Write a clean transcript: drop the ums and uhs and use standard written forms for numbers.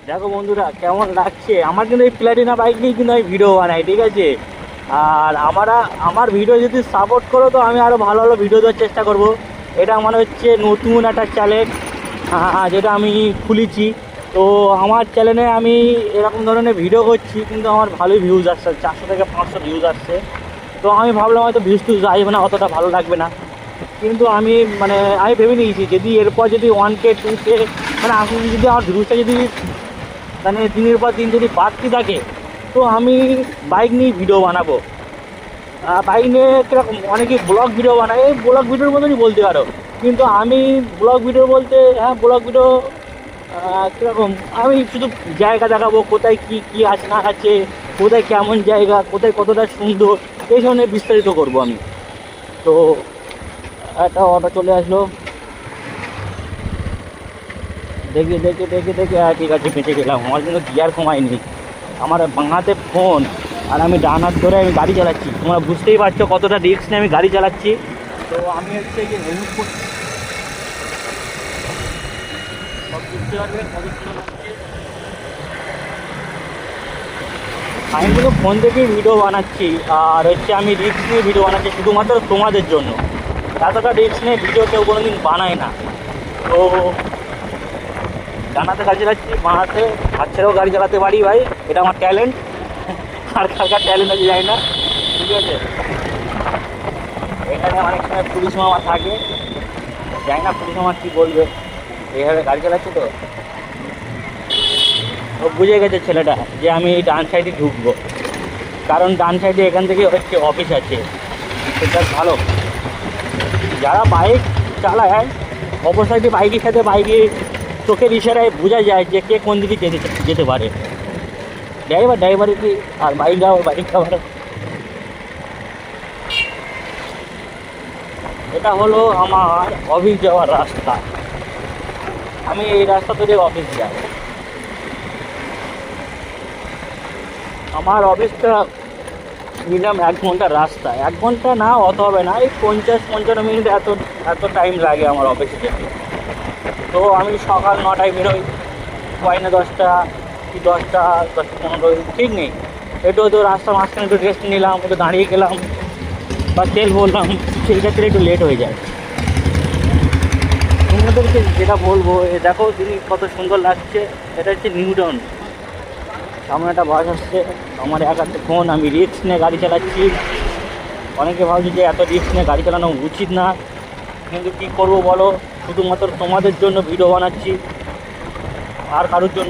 দেখো বন্ধুরা কেমন লাগছে আমার, কিন্তু এই প্লাটিনা বাইক নিয়ে কিন্তু আমি ভিডিও বানাই, ঠিক আছে? আর আমার ভিডিও যদি সাপোর্ট করো তো আমি আরও ভালো ভালো ভিডিও দেওয়ার চেষ্টা করব। এটা মনে হচ্ছে নতুন একটা চ্যানেল যেটা আমি খুলেছি। তো আমার চ্যানেলে আমি এরকম ধরনের ভিডিও করছি, কিন্তু আমার ভালোই ভিউজ আসছে, 400 থেকে 500 ভিউজ আসছে। তো আমি ভাবলাম হয়তো ভিউজ টুজ আসবে না, অতটা ভালো লাগবে না। কিন্তু আমি ভেবে নিয়েছি যদি এরপর যদি 1K 2K মানে আসলে যদি আমার ভিউজটা যদি দিনের পর দিন যদি বাড়তে থাকে, তো আমি বাইক নিয়ে ভিডিও বানাবো। বাইক নিয়ে কীরকম অনেকেই ব্লগ ভিডিও বানায়, এই ব্লগ ভিডিওর মতনই বলতে পারো। কিন্তু আমি ব্লগ ভিডিও বলতে, হ্যাঁ ব্লগ ভিডিও কীরকম, আমি শুধু জায়গা দেখাবো, কোথায় কী কী আছে না আছে, কোথায় কেমন জায়গা, কোথায় কতটা সুন্দর, এই ধরনের বিস্তারিত করবো আমি। তো একটা অটো চলে আসলো, দেখে দেখে দেখে দেখে ঠিক আছে বেঁচে গেলাম। আমার কিন্তু গিয়ার কমায়নি, আমার বাঁ হাতে ফোন আর আমি ডান হাত ধরে আমি গাড়ি চালাচ্ছি। তোমরা বুঝতেই পারছো কতটা রিস্ক নিয়ে আমি গাড়ি চালাচ্ছি। তো আমি হচ্ছে যে হেলমেট করছি, সব বুঝতে পারবে কত সুন্দর লাগছে। আমি কিন্তু ফোন থেকেই ভিডিও বানাচ্ছি, আর হচ্ছে আমি রিস্ক নিয়ে ভিডিও বানাচ্ছি শুধুমাত্র তোমাদের জন্য। এতটা রিস্ক নিয়ে ভিডিও কেউ কোনো দিন বানায় না। তো ডান হাতে গাড়ি চালাচ্ছি, বাঁ হাতে হাত ছেড়েও গাড়ি চালাতে পারি ভাই, এটা আমার ট্যালেন্ট। আর কার কার ট্যালেন্ট আছে জানি না, ঠিক আছে? এখানে অনেক সময় পুলিশ মামা থাকে, জানি না পুলিশ মামা কী বলবে। এইভাবে গাড়ি চালাচ্ছি তো ও বুঝে গেছে ছেলেটা যে আমি ডান সাইডে ঢুকবো, কারণ ডান সাইডে এখান থেকে হচ্ছে অফিস আছে। সেটা ভালো, যারা বাইক চালায় অপর বাইকের সাথে বাইকে চোখের ইশারায় বোঝা যায় যে কে কোন দিকে যেতে যেতে পারে। ড্রাইভারের কি আর বাইক যাওয়ার। এটা হলো আমার অফিস যাওয়ার রাস্তা, আমি এই রাস্তা থেকে অফিস যাই। আমার অফিসটা মিনিমাম 1 ঘন্টার রাস্তা, 1 ঘন্টা না অত হবে না, এই 50-55 মিনিট এত এত টাইম লাগে আমার অফিসে যেতে। তো আমি সকাল 9টায় বেরোই, পয়না 10টা কি 10টা 10টা 15 ঠিক নেই। একটু তো রাস্তার মাঝখানে একটু রেস্ট নিলাম, একটু দাঁড়িয়ে গেলাম বা তেল ভরলাম, সেই ক্ষেত্রে একটু লেট হয়ে যায়। তোমাদেরকে যেটা বলবো, এ দেখো জিনিস কত সুন্দর লাগছে। এটা হচ্ছে নিউটন, সামনে একটা বাস আসছে, আমার এক হাতে ফোন, আমি রিস্ক নিয়ে গাড়ি চালাচ্ছি। অনেকে ভাবছি যে এত রিস্ক নিয়ে গাড়ি চালানো উচিত না, কিন্তু কী করবো বলো, শুধুমাত্র তোমাদের জন্য ভিডিও বানাচ্ছি, আর কারোর জন্য